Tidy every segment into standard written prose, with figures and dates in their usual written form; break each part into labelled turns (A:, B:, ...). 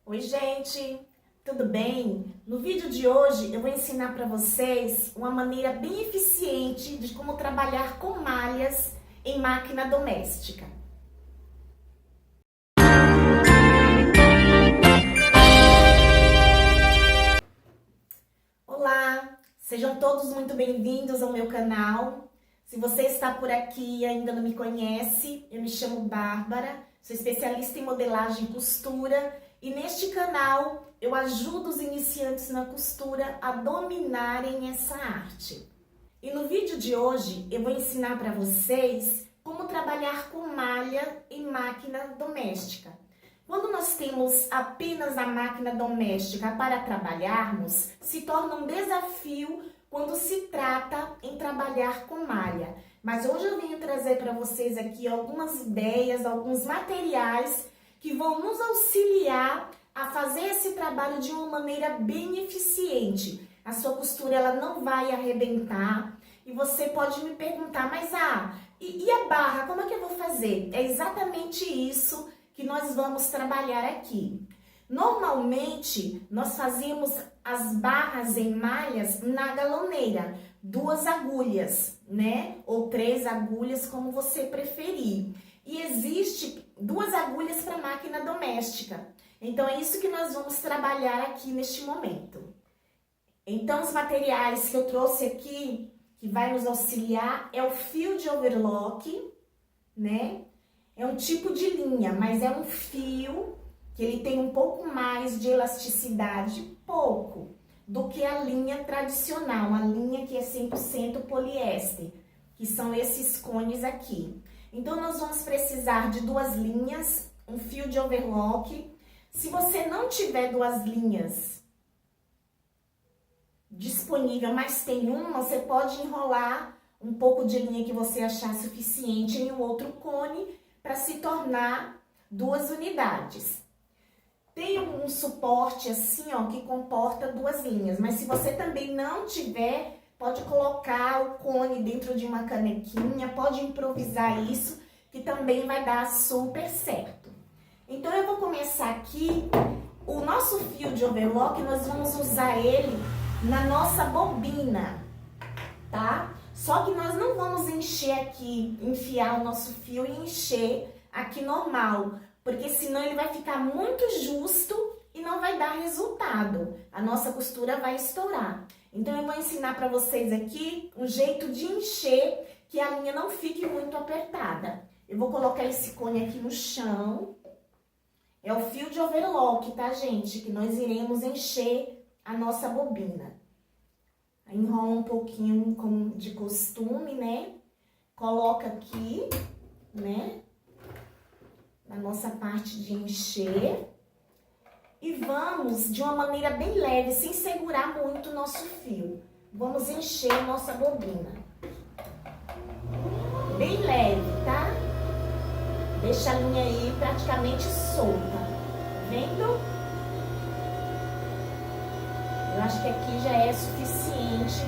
A: Oi, gente, tudo bem? No vídeo de hoje eu vou ensinar para vocês uma maneira bem eficiente de como trabalhar com malhas em máquina doméstica. Olá, sejam todos muito bem-vindos ao meu canal. Se você está por aqui e ainda não me conhece, eu me chamo Bárbara, sou especialista em modelagem e costura. E neste canal eu ajudo os iniciantes na costura a dominarem essa arte. E no vídeo de hoje eu vou ensinar para vocês como trabalhar com malha em máquina doméstica. Quando nós temos apenas a máquina doméstica para trabalharmos, se torna um desafio quando se trata em trabalhar com malha. Mas hoje eu vim trazer para vocês aqui algumas ideias, alguns materiais que vão nos auxiliar a fazer esse trabalho de uma maneira bem eficiente. A sua costura ela não vai arrebentar e você pode me perguntar, mas e a barra, como é que eu vou fazer? É exatamente isso que nós vamos trabalhar aqui. Normalmente, nós fazemos as barras em malhas na galoneira, 2 agulhas, né? Ou 3 agulhas, como você preferir. E existe 2 agulhas para máquina doméstica. Então, é isso que nós vamos trabalhar aqui neste momento. Então, os materiais que eu trouxe aqui, que vai nos auxiliar, é o fio de overlock, né? É um tipo de linha, mas é um fio que ele tem um pouco mais de elasticidade, pouco, do que a linha tradicional, a linha que é 100% poliéster, que são esses cones aqui. Então, nós vamos precisar de 2 linhas, um fio de overlock. Se você não tiver 2 linhas disponível, mas tem uma, você pode enrolar um pouco de linha que você achar suficiente em um outro cone para se tornar 2 unidades. Tem um suporte assim, ó, que comporta 2 linhas, mas se você também não tiver, pode colocar o cone dentro de uma canequinha, pode improvisar isso, que também vai dar super certo. Então, eu vou começar aqui. O nosso fio de overlock, nós vamos usar ele na nossa bobina, tá? Só que nós não vamos encher aqui, enfiar o nosso fio e encher aqui normal, porque senão ele vai ficar muito justo e não vai dar resultado. A nossa costura vai estourar. Então, eu vou ensinar para vocês aqui um jeito de encher que a linha não fique muito apertada. Eu vou colocar esse cone aqui no chão. É o fio de overlock, tá, gente? Que nós iremos encher a nossa bobina. Enrola um pouquinho como de costume, né? Coloca aqui, né? Na nossa parte de encher. E vamos de uma maneira bem leve, sem segurar muito o nosso fio. Vamos encher a nossa bobina. Bem leve, tá? Deixa a linha aí praticamente solta. Vendo? Eu acho que aqui já é suficiente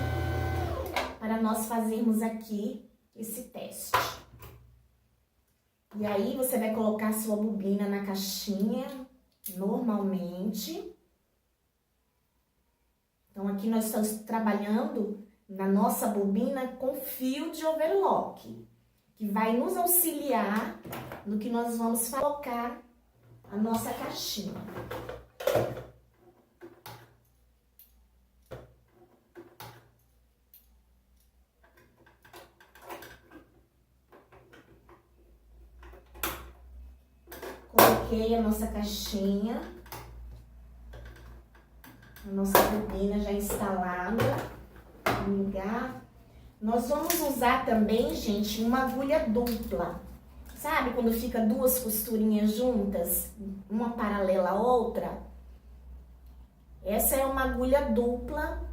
A: para nós fazermos aqui esse teste. E aí, você vai colocar a sua bobina na caixinha, normalmente. Então, aqui nós estamos trabalhando na nossa bobina com fio de overlock, que vai nos auxiliar no que nós vamos colocar a nossa caixinha. Coloquei a nossa caixinha, a nossa bobina já instalada no lugar. Nós vamos usar também, gente, uma agulha dupla. Sabe quando fica 2 costurinhas juntas, uma paralela à outra? Essa é uma agulha dupla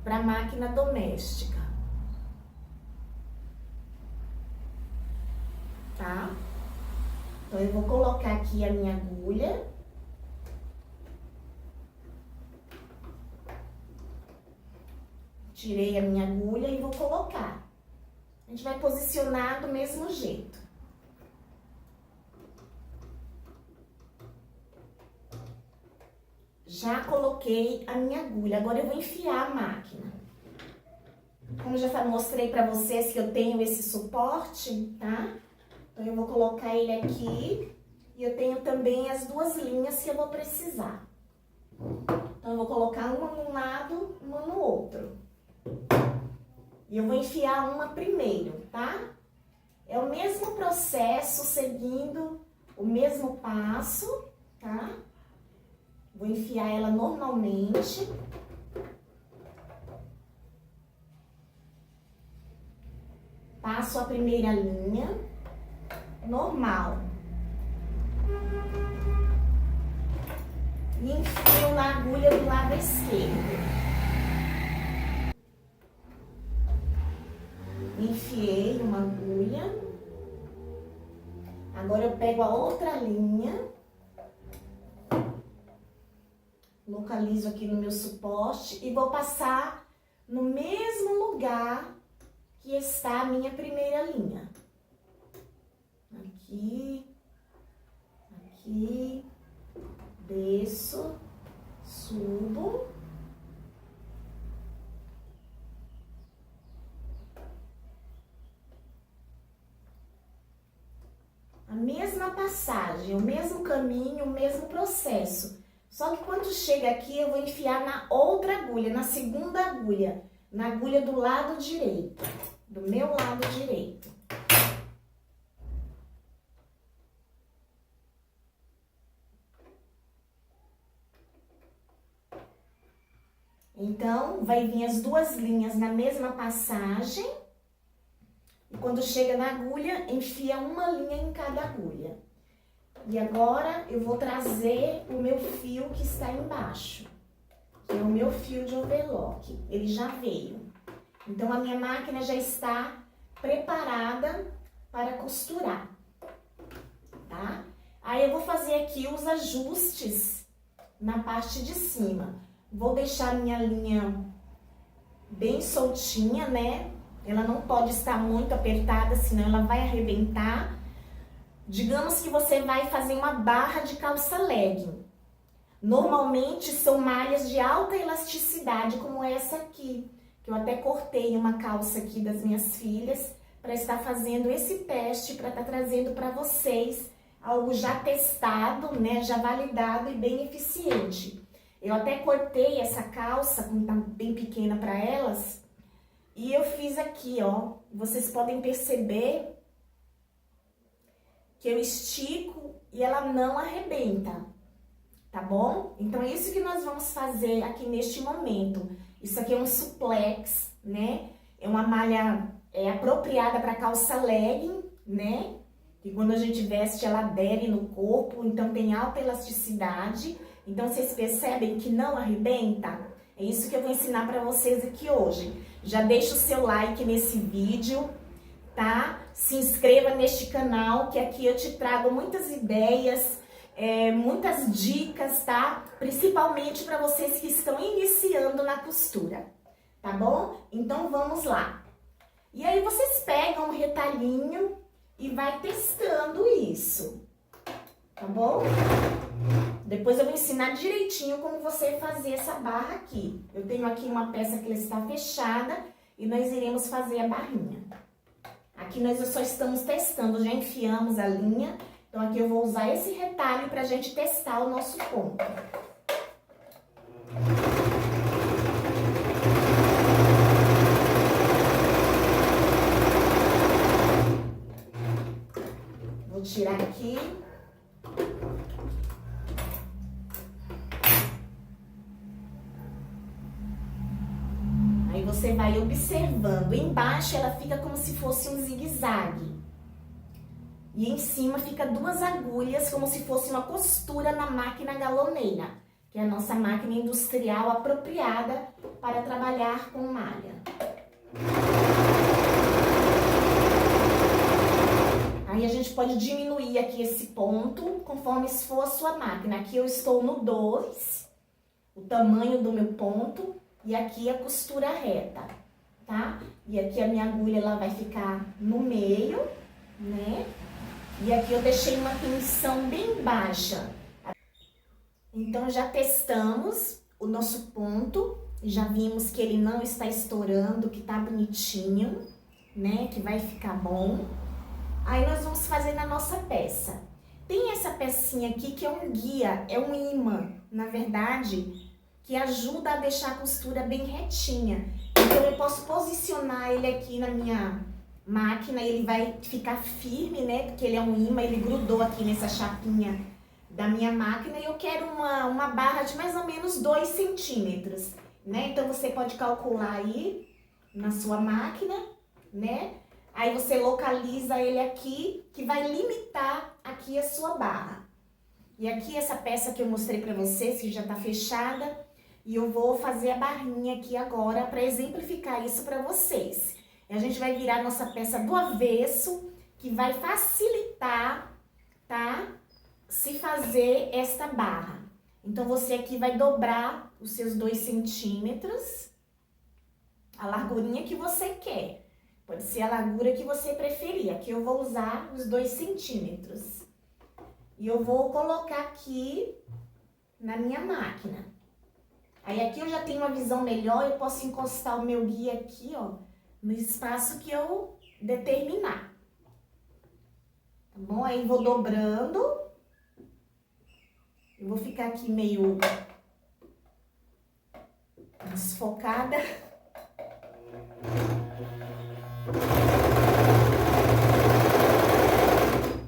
A: para máquina doméstica. Tá? Então, eu vou colocar aqui a minha agulha. Tirei a minha agulha e vou colocar. A gente vai posicionar do mesmo jeito. Já coloquei a minha agulha, agora eu vou enfiar a máquina. Como já mostrei pra vocês que eu tenho esse suporte, tá? Então eu vou colocar ele aqui e eu tenho também as duas linhas que eu vou precisar. Então eu vou colocar uma num lado, uma no outro. E eu vou enfiar uma primeiro, tá? É o mesmo processo, seguindo o mesmo passo, tá? Vou enfiar ela normalmente. Passo a primeira linha, normal. E enfio na agulha do lado esquerdo. Enfiei uma agulha. Agora eu pego a outra linha. Localizo aqui no meu suporte e vou passar no mesmo lugar que está a minha primeira linha. Aqui, aqui, desço, subo. A mesma passagem, o mesmo caminho, o mesmo processo. Só que quando chega aqui, eu vou enfiar na outra agulha, na segunda agulha, na agulha do lado direito, do meu lado direito. Então, vai vir as duas linhas na mesma passagem. E quando chega na agulha, enfia uma linha em cada agulha. E agora, eu vou trazer o meu fio que está embaixo, que é o meu fio de overlock. Ele já veio. Então, a minha máquina já está preparada para costurar, tá? Aí, eu vou fazer aqui os ajustes na parte de cima. Vou deixar a minha linha bem soltinha, né? Ela não pode estar muito apertada, senão ela vai arrebentar. Digamos que você vai fazer uma barra de calça legging. Normalmente são malhas de alta elasticidade, como essa aqui. Que eu até cortei uma calça aqui das minhas filhas para estar fazendo esse teste, para estar trazendo para vocês algo já testado, né? Já validado e bem eficiente. Eu até cortei essa calça, como tá bem pequena para elas, e eu fiz aqui, ó. Vocês podem perceber que eu estico e ela não arrebenta, tá bom? Então, é isso que nós vamos fazer aqui neste momento. Isso aqui é um suplex, né? É uma malha apropriada para calça legging, né? Que quando a gente veste, ela adere no corpo, então tem alta elasticidade. Então, vocês percebem que não arrebenta? É isso que eu vou ensinar para vocês aqui hoje. Já deixa o seu like nesse vídeo, tá? Se inscreva neste canal, que aqui eu te trago muitas ideias, muitas dicas, tá? Principalmente para vocês que estão iniciando na costura, tá bom? Então, vamos lá. E aí, vocês pegam um retalhinho e vai testando isso, tá bom? Depois eu vou ensinar direitinho como você fazer essa barra aqui. Eu tenho aqui uma peça que ela está fechada e nós iremos fazer a barrinha. Aqui nós só estamos testando, já enfiamos a linha. Então aqui eu vou usar esse retalho pra gente testar o nosso ponto. Vou tirar aqui. Aí você vai observando. Embaixo ela fica como se fosse um zigue-zague. E em cima fica duas agulhas, como se fosse uma costura na máquina galoneira, que é a nossa máquina industrial apropriada para trabalhar com malha. Aí a gente pode diminuir aqui esse ponto, conforme for a sua máquina. Aqui eu estou no 2, o tamanho do meu ponto, e aqui a costura reta, tá? E aqui a minha agulha, ela vai ficar no meio, né? E aqui eu deixei uma tensão bem baixa. Então, já testamos o nosso ponto, já vimos que ele não está estourando, que tá bonitinho, né? Que vai ficar bom. Aí nós vamos fazer na nossa peça. Tem essa pecinha aqui que é um guia, é um imã, na verdade, que ajuda a deixar a costura bem retinha. Então eu posso posicionar ele aqui na minha máquina e ele vai ficar firme, né? Porque ele é um imã, ele grudou aqui nessa chapinha da minha máquina e eu quero uma barra de mais ou menos 2 centímetros, né? Então você pode calcular aí na sua máquina, né? Aí você localiza ele aqui, que vai limitar aqui a sua barra. E aqui essa peça que eu mostrei pra vocês, que já tá fechada, e eu vou fazer a barrinha aqui agora para exemplificar isso para vocês. E a gente vai virar nossa peça do avesso, que vai facilitar, tá? Se fazer esta barra. Então, você aqui vai dobrar os seus 2 centímetros, a largurinha que você quer. Pode ser a largura que você preferir. Aqui eu vou usar os 2 centímetros. E eu vou colocar aqui na minha máquina. Aí aqui eu já tenho uma visão melhor, eu posso encostar o meu guia aqui, ó, no espaço que eu determinar. Tá bom? Aí vou dobrando. Eu vou ficar aqui meio desfocada.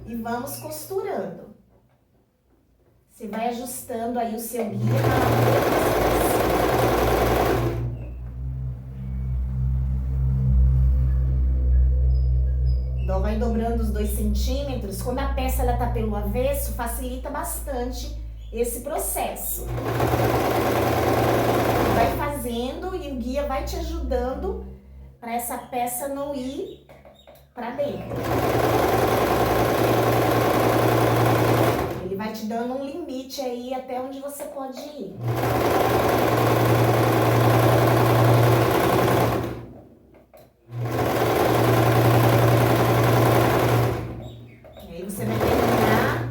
A: E vamos costurando. Você vai ajustando aí o seu guia na então, vai dobrando os 2 centímetros. Quando a peça ela tá pelo avesso, facilita bastante esse processo. Vai fazendo e o guia vai te ajudando para essa peça não ir para dentro. Ele vai te dando um limite aí até onde você pode ir. E aí você vai terminar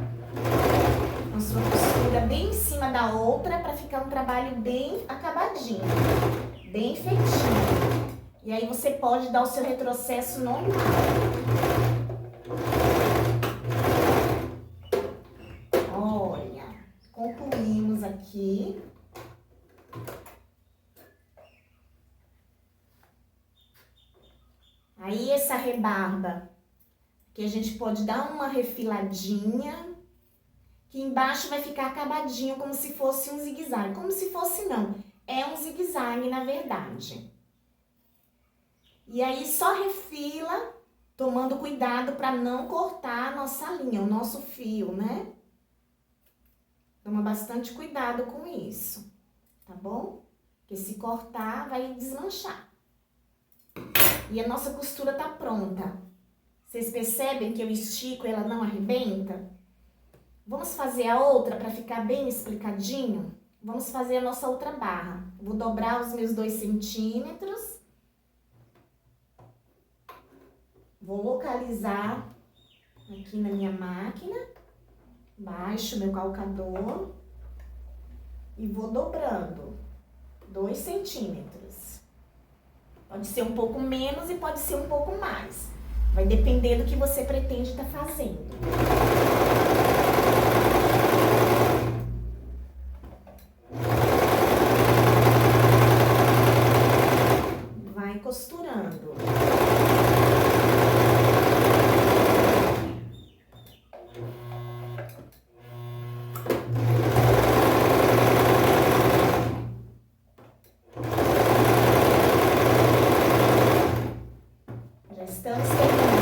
A: a sua costura bem em cima da outra para ficar um trabalho bem acabadinho, bem feitinho. E aí você pode dar o seu retrocesso normal. Olha, concluímos aqui. Aí essa rebarba, que a gente pode dar uma refiladinha, que embaixo vai ficar acabadinho como se fosse um zigue-zague. Como se fosse não, é um zigue-zague na verdade. E aí só refila, tomando cuidado para não cortar a nossa linha, o nosso fio, né? Toma bastante cuidado com isso, tá bom? Porque se cortar, vai desmanchar. E a nossa costura tá pronta. Vocês percebem que eu estico e ela não arrebenta? Vamos fazer a outra para ficar bem explicadinho? Vamos fazer a nossa outra barra. Vou dobrar os meus 2 centímetros. Vou localizar aqui na minha máquina, baixo meu calcador e vou dobrando 2 centímetros. Pode ser um pouco menos e pode ser um pouco mais. Vai depender do que você pretende estar fazendo. Vai costurando. Estamos terminando.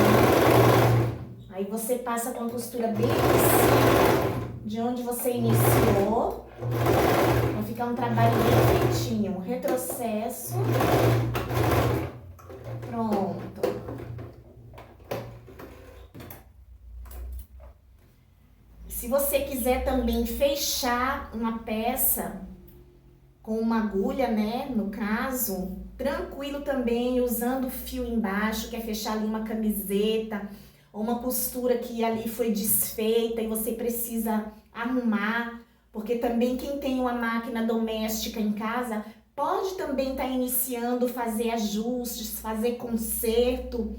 A: Aí você passa com a costura bem em cima de onde você iniciou. Vai ficar um trabalho bem feitinho. Um retrocesso. Pronto. Se você quiser também fechar uma peça com uma agulha, né, no caso, tranquilo também, usando o fio embaixo, quer fechar ali uma camiseta, ou uma costura que ali foi desfeita e você precisa arrumar porque também quem tem uma máquina doméstica em casa pode também estar iniciando fazer ajustes, fazer conserto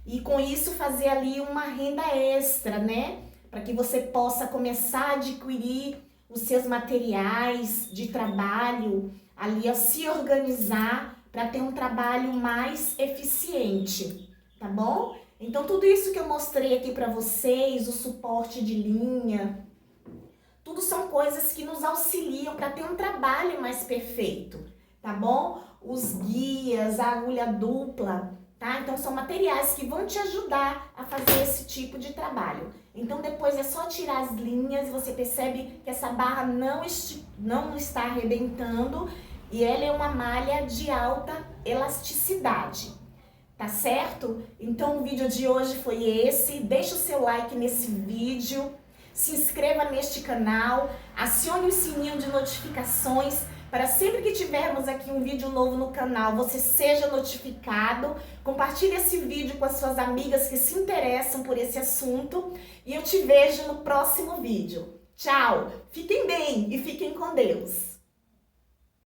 A: e com isso fazer ali uma renda extra, né? Para que você possa começar a adquirir os seus materiais de trabalho, ali a se organizar para ter um trabalho mais eficiente, tá bom? Então tudo isso que eu mostrei aqui para vocês, o suporte de linha, tudo são coisas que nos auxiliam para ter um trabalho mais perfeito, tá bom? Os guias, a agulha dupla, tá? Então são materiais que vão te ajudar a fazer esse tipo de trabalho. Então depois é só tirar as linhas, você percebe que essa barra não está arrebentando e ela é uma malha de alta elasticidade, tá certo? Então o vídeo de hoje foi esse, deixa o seu like nesse vídeo, se inscreva neste canal, acione o sininho de notificações para sempre que tivermos aqui um vídeo novo no canal, você seja notificado. Compartilhe esse vídeo com as suas amigas que se interessam por esse assunto e eu te vejo no próximo vídeo. Tchau! Fiquem bem e fiquem com Deus!